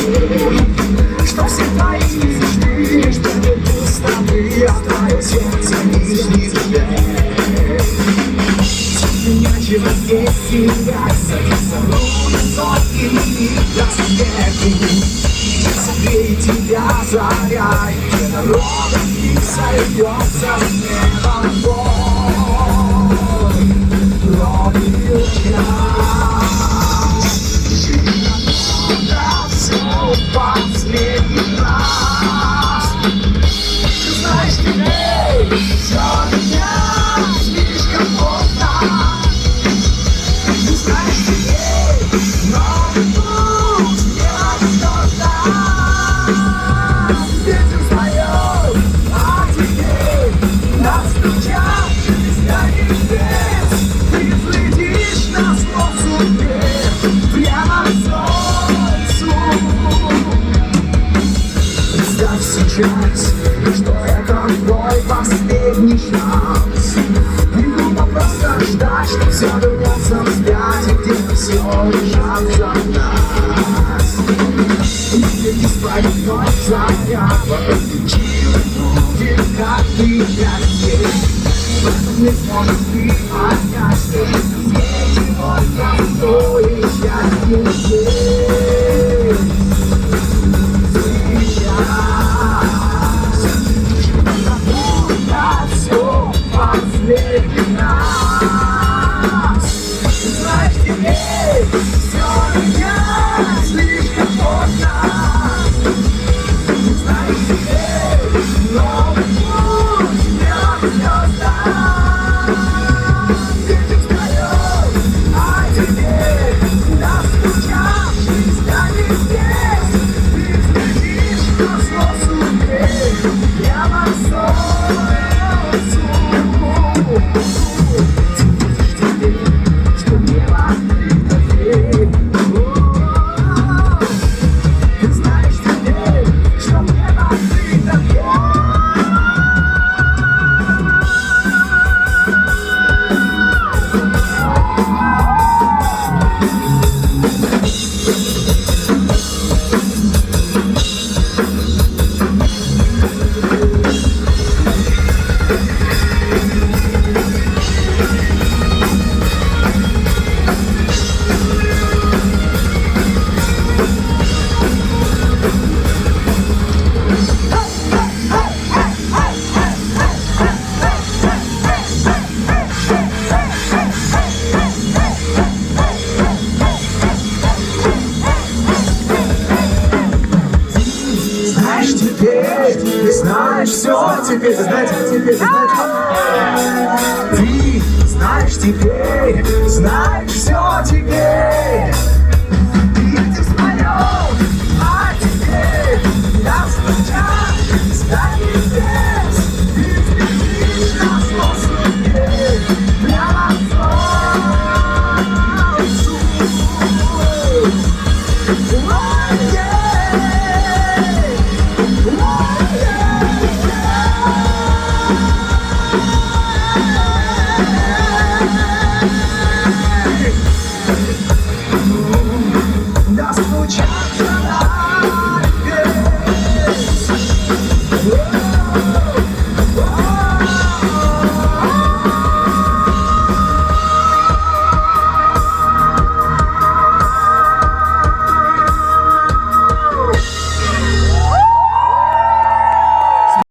теперь, что все твои мечты, что не пустоты, а твое сердце лишний дверь. Меня через весь себя садится ровно сотни миль до свету. Согрей тебя заря, и где дорога и сойдется с небом бой. Ровный час, это все последний раз. Ты знаешь, теперь все меня слишком поздно. Ты знаешь, теперь новый путь невозможно. Ветер встает, а теперь достучаться до небес. Ты взлетишь на зло судьбе, прямо к солнцу. Представь сейчас, что это твой последний шанс. Не глупо просто ждать, что все вернется вспять, и где все решатся в нас. Если не спалит ночь заря, подключи руки, как ты есть. В этом не сможешь ты понять, что жизнь светит только в твоей счастье здесь. Все последний раз. Ты знаешь, теперь все меня слишком поздно. Ты знаешь, теперь новый путь невозможно. Ветер встает, а теперь достучавшись до небес. Ты взлетишь на зло судьбе, прямо к солнцу. Что небо открыто дверь. Ты знаешь теперь, что небо открыто дверь. Ты знаешь все теперь, ты знаешь все теперь.